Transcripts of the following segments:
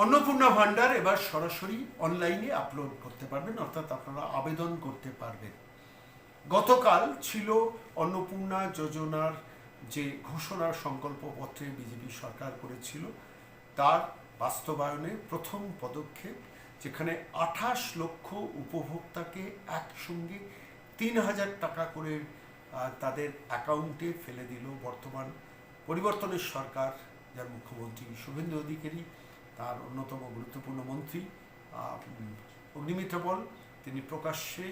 অন্নপূর্ণা ভান্ডার এবার সরাসরি অনলাইনে আপলোড করতে পারবেন, অর্থাৎ আপনারা আবেদন করতে পারবেন। গতকাল ছিল অন্নপূর্ণা যোজনার যে ঘোষণার সংকল্পপত্রে বিজেপি সরকার করেছিল তার বাস্তবায়নের প্রথম পদক্ষেপ, যেখানে 28 লক্ষ উপভোক্তাকে একসঙ্গে 3,000 টাকা করে তাদের অ্যাকাউন্টে ফেলে দিল বর্তমান পরিবর্তনের সরকার, যার মুখ্যমন্ত্রী শুভেন্দু অধিকারী, তার অন্যতম গুরুত্বপূর্ণ মন্ত্রী অগ্নিমিত্র পল, তিনি প্রকাশ্যে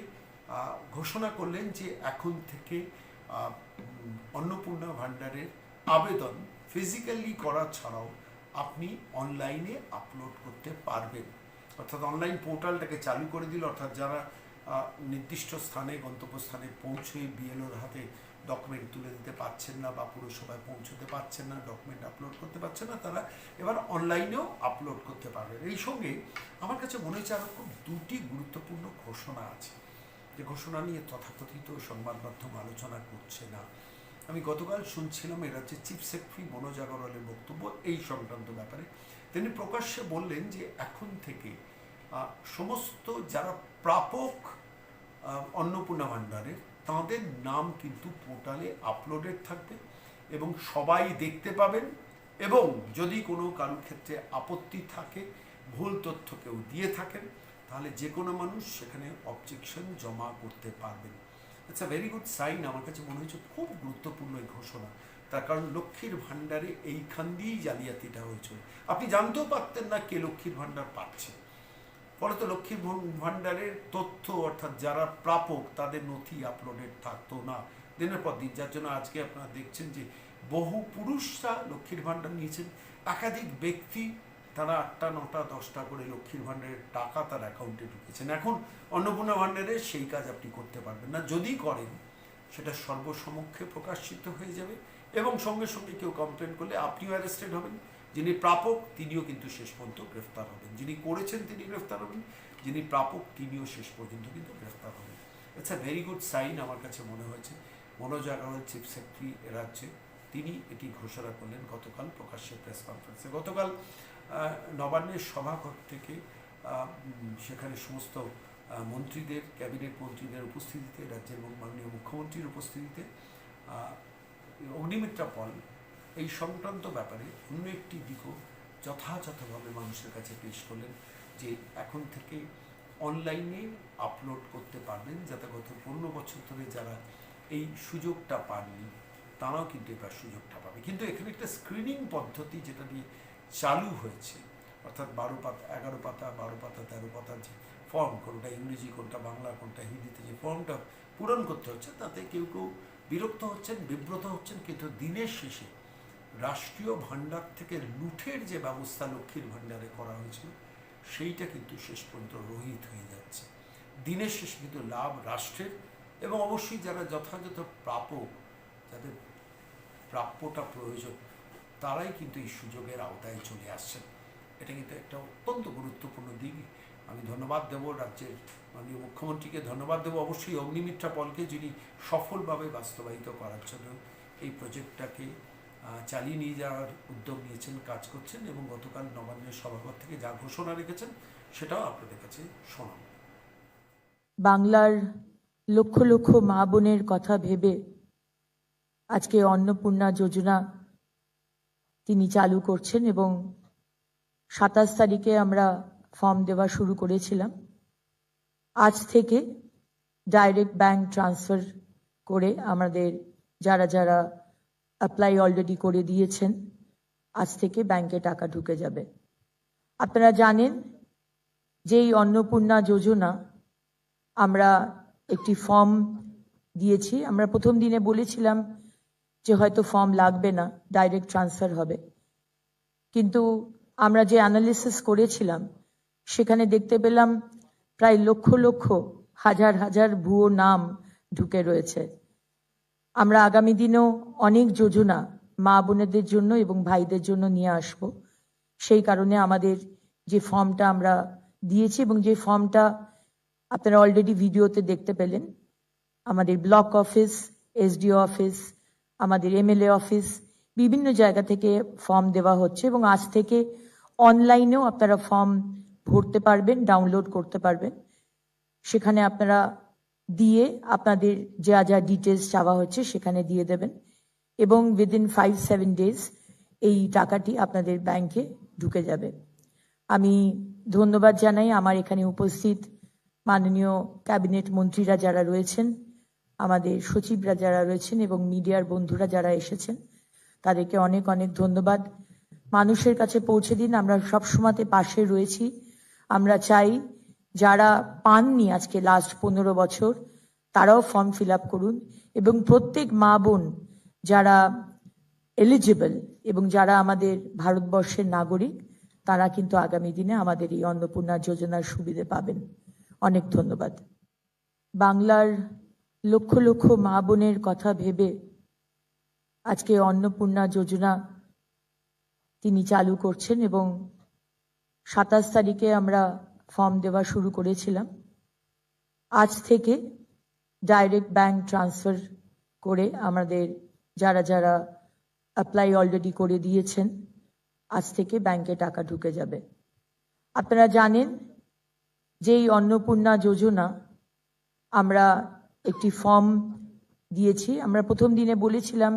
ঘোষণা করলেন যে এখন থেকে অন্নপূর্ণা ভান্ডারের আবেদন ফিজিক্যালি করা ছাড়াও আপনি অনলাইনে আপলোড করতে পারবেন। অর্থাৎ অনলাইন পোর্টালটাকে চালু করে দিল, অর্থাৎ যারা নির্দিষ্ট স্থানে গন্তব্যস্থানে পৌঁছে বিএলওর হাতে ডকুমেন্ট তুলে দিতে পারছেন না বা পুরসভায় পৌঁছতে পারছেন না, ডকুমেন্ট আপলোড করতে পারছেন না, তারা এবার অনলাইনেও আপলোড করতে পারবেন। এই সঙ্গে আমার কাছে মনে হচ্ছে আরও খুব দুটি গুরুত্বপূর্ণ ঘোষণা আছে, যে ঘোষণা নিয়ে তথাকথিত সংবাদ মাধ্যম আলোচনা করছে না। আমি গতকাল শুনছিলাম এর রাজ্যের চিফ সেক্রেটারি মনোজ আগরওয়ালের বক্তব্য এই সংক্রান্ত ব্যাপারে। তিনি প্রকাশ্যে বললেন যে এখন থেকে সমস্ত যারা প্রাপক অন্নপূর্ণা ভান্ডারের তাঁদের নাম কিন্তু পোর্টালে আপলোডেড থাকবে এবং সবাই দেখতে পাবেন, এবং যদি কোনো কারোর ক্ষেত্রে আপত্তি থাকে, ভুল তথ্য কেউ দিয়ে থাকেন, তাহলে যে কোনো মানুষ সেখানে অবজেকশন জমা করতে পারবেন। It's a very good sign. আমার কাছে মনে হয়েছে খুব গুরুত্বপূর্ণ এই ঘোষণা, তার কারণ লক্ষ্মীর ভাণ্ডারে এইখান দিয়েই জালিয়াতিটা হয়েছিল। আপনি জানতেও পারতেন না কে লক্ষ্মীর ভাণ্ডার পাচ্ছে, ফলে তো লক্ষ্মীর ভাণ্ডারের তথ্য অর্থাৎ যারা প্রাপক তাদের নথি আপলোডেড থাকতো না দিনের পর দিন, যার জন্য আজকে আপনারা দেখছেন যে বহু পুরুষরা লক্ষ্মীর ভাণ্ডার নিয়েছেন, একাধিক ব্যক্তি তারা 8টা 9টা 10টা করে লক্ষ্মীর ভাণ্ডারের টাকা তার অ্যাকাউন্টে ঢুকেছেন। এখন অন্নপূর্ণা ভাণ্ডারে সেই কাজ আপনি করতে পারবেন না, যদি করেন সেটা সর্বসমক্ষে প্রকাশিত হয়ে যাবে এবং সঙ্গে সঙ্গে কেউ কমপ্লেন করলে আপনিও অ্যারেস্টেড হবেন, যিনি প্রাপক তিনিও কিন্তু শেষ পর্যন্ত গ্রেফতার হবেন, যিনি করেছেন তিনি গ্রেফতার হবেন, যিনি প্রাপক তিনিও শেষ পর্যন্ত কিন্তু গ্রেফতার হবেন। It's a very good sign আমার কাছে মনে হয়েছে। মনোজ আগরওয়াল চিফ সেক্রেটারি রাজ্যে তিনি এটি ঘোষণা করলেন গতকাল প্রকাশ্যে প্রেস কনফারেন্সে। গতকাল নবান্নের সভাঘর থেকে সেখানে সমস্ত মন্ত্রীদের, ক্যাবিনেট মন্ত্রীদের উপস্থিতিতে, রাজ্যের মাননীয় মুখ্যমন্ত্রীর উপস্থিতিতে অগ্নিমিত্রা পল এই সংক্রান্ত ব্যাপারে অন্য একটি দিকও যথাযথভাবে মানুষের কাছে পেশ করলেন, যে এখন থেকে অনলাইনে আপলোড করতে পারবেন, যাতে গত 15 বছর ধরে যারা এই সুযোগটা পাননি তারাও কিন্তু এবার সুযোগটা পাবে। কিন্তু এখানে একটা স্ক্রিনিং পদ্ধতি যেটা দিয়ে চালু হয়েছে, অর্থাৎ 12 পাতা 11 পাতা 12 পাতা 13 পাতার যে ফর্ম, কোনটা ইংরেজি কোনটা বাংলা কোনটা হিন্দিতে যে ফর্মটা পূরণ করতে হচ্ছে, তাতে কেউ কেউ বিরক্ত হচ্ছেন, বিব্রত হচ্ছেন, কিন্তু দিনের শেষে রাষ্ট্রীয় ভাণ্ডার থেকে লুঠের যে ব্যবস্থা লক্ষ্মীর ভাণ্ডারে করা হয়েছিল সেইটা কিন্তু শেষ পর্যন্ত রহিত হয়ে যাচ্ছে। দিনের শেষে কিন্তু লাভ রাষ্ট্রের, এবং অবশ্যই যারা যথাযথ প্রাপক, যাদের প্রাপ্যটা প্রয়োজন, তারাই কিন্তু এই সুযোগের আওতায় চলে আসছেন। এটা কিন্তু একটা অত্যন্ত গুরুত্বপূর্ণ দিক। আমি ধন্যবাদ দেব রাজ্যের মাননীয় মুখ্যমন্ত্রীকে, ধন্যবাদ দেব অবশ্যই অগ্নিমিত্রা পলকে, যিনি সফলভাবে বাস্তবায়িত করার জন্য এই প্রজেক্টটাকে চালিয়ে নিয়ে যাওয়ার উদ্যোগ নিয়েছেন, কাজ করছেন, এবং গতকাল নবান্নের সভাঘর থেকে যা ঘোষণা রেখেছেন সেটাও আপনাদের কাছে শোনাব। বাংলার লক্ষ লক্ষ মা বোনের কথা ভেবে আজকে অন্নপূর্ণা যোজনা তিনি চালু করছেন, এবং 27 তারিখে আমরা ফর্ম দেওয়া শুরু করেছিলাম। আজ থেকে ডাইরেক্ট ব্যাংক ট্রান্সফার করে আমাদের যারা যারা অ্যাপ্লাই অলরেডি করে দিয়েছেন, আজ থেকে ব্যাংকে টাকা ঢুকে যাবে। আপনারা জানেন যে এই অন্নপূর্ণা যোজনা আমরা একটি ফর্ম দিয়েছি। আমরা প্রথম দিনে বলেছিলাম যে হয়তো ফর্ম লাগবে না, ডাইরেক্ট ট্রান্সফার হবে, কিন্তু আমরা যে অ্যানালিসিস করেছিলাম সেখানে দেখতে পেলাম প্রায় লক্ষ লক্ষ হাজার হাজার ভুয়ো নাম ঢুকে রয়েছে। আমরা আগামী দিনেও অনেক যোজনা মা বোনেদের জন্য এবং ভাইদের জন্য নিয়ে আসব। সেই কারণে আমাদের যে ফর্মটা আমরা দিয়েছি, এবং যে ফর্মটা আপনারা অলরেডি ভিডিওতে দেখতে পেলেন, আমাদের ব্লক অফিস, এসডিও অফিস, আমাদের এমএলএ অফিস, বিভিন্ন জায়গা থেকে ফর্ম দেওয়া হচ্ছে, এবং আজ থেকে অনলাইনেও আপনারা ফর্ম ভরতে পারবেন, ডাউনলোড করতে পারবেন। সেখানে আপনারা দিয়ে আপনাদের যা যা ডিটেলস চাওয়া হচ্ছে সেখানে দিয়ে দেবেন এবং উইদিন 5-7 ডেজ এই টাকাটি আপনাদের ব্যাংকে ঢুকে যাবে। আমি ধন্যবাদ জানাই আমার এখানে উপস্থিত মাননীয় ক্যাবিনেট মন্ত্রীরা যারা রয়েছেন, আমাদের সচিবরা যারা রয়েছেন এবং মিডিয়ার বন্ধুরা যারা এসেছেন, তাদেরকে অনেক অনেক ধন্যবাদ। মানুষের কাছে পৌঁছে দিন, আমরা সবসময়তে পাশে রয়েছি। আমরা চাই যারা পাননি আজকে লাস্ট 15 বছর তারাও ফর্ম ফিল আপ করুন এবং প্রত্যেক মা বোন যারা এলিজিবল এবং যারা আমাদের ভারতবর্ষের নাগরিক তারা কিন্তু আগামী দিনে আমাদের এই অন্নপূর্ণা যোজনার সুবিধে পাবেন। অনেক ধন্যবাদ। বাংলার লক্ষ লক্ষ মা বোনের কথা ভেবে আজকে অন্নপূর্ণা যোজনা তিনি চালু করছেন এবং 27 তারিখে আমরা ফর্ম দেওয়া শুরু করেছিলাম। আজ থেকে ডাইরেক্ট ব্যাংক ট্রান্সফার করে আমাদের যারা যারা অ্যাপ্লাই অলরেডি করে দিয়েছেন আজ থেকে ব্যাংকে টাকা ঢুকে যাবে। আপনারা জানেন যে এই অন্নপূর্ণা যোজনা আমরা একটি ফর্ম দিয়েছি। আমরা প্রথম দিনে বলেছিলাম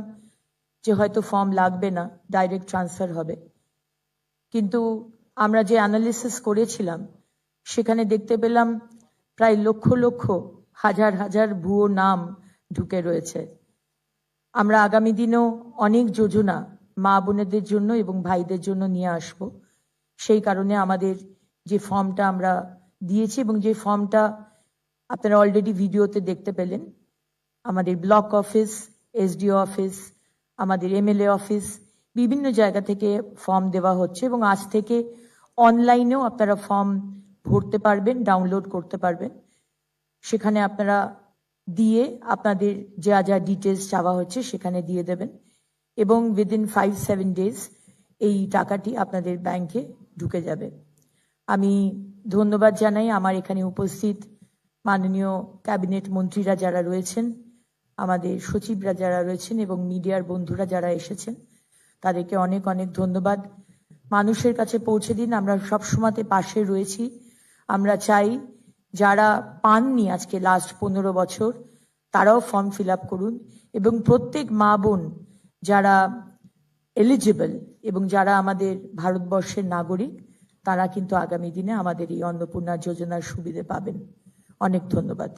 যে হয়তো ফর্ম লাগবে না, ডাইরেক্ট ট্রান্সফার হবে, কিন্তু আমরা যে অ্যানালিসিস করেছিলাম সেখানে দেখতে পেলাম প্রায় লক্ষ লক্ষ হাজার হাজার ভুয়ো নাম ঢুকে রয়েছে। আমরা আগামী দিনেও অনেক যোজনা মা বোনেদের জন্য এবং ভাইদের জন্য নিয়ে আসব। সেই কারণে আমাদের যে ফর্মটা আমরা দিয়েছি এবং যে ফর্মটা আপনারা অলরেডি ভিডিওতে দেখতে পেলেন, আমাদের ব্লক অফিস, এসডিও অফিস, আমাদের এমএলএ অফিস, বিভিন্ন জায়গা থেকে ফর্ম দেওয়া হচ্ছে এবং আজ থেকে অনলাইনেও আপনারা ফর্ম ভরতে পারবেন, ডাউনলোড করতে পারবেন। সেখানে আপনারা দিয়ে আপনাদের যা যা ডিটেলস চাওয়া হচ্ছে সেখানে দিয়ে দেবেন এবং উইদিন 5-7 ডেজ এই টাকাটি আপনাদের ব্যাংকে ঢুকে যাবে। আমি ধন্যবাদ জানাই আমার এখানে উপস্থিত মাননীয় ক্যাবিনেট মন্ত্রীরা যারা রয়েছেন, আমাদের সচিবরা যারা রয়েছেন এবং মিডিয়ার বন্ধুরা যারা এসেছেন, তাদেরকে অনেক অনেক ধন্যবাদ। মানুষের কাছে পৌঁছে দিন, আমরা সবসময়তে পাশে রয়েছি। আমরা চাই যারা পাননি আজকে লাস্ট 15 বছর তারাও ফর্ম ফিল আপ করুন এবং প্রত্যেক মা বোন যারা এলিজিবল এবং যারা আমাদের ভারতবর্ষের নাগরিক তারা কিন্তু আগামী দিনে আমাদের এই অন্নপূর্ণা যোজনার সুবিধে পাবেন। অনেক ধন্যবাদ।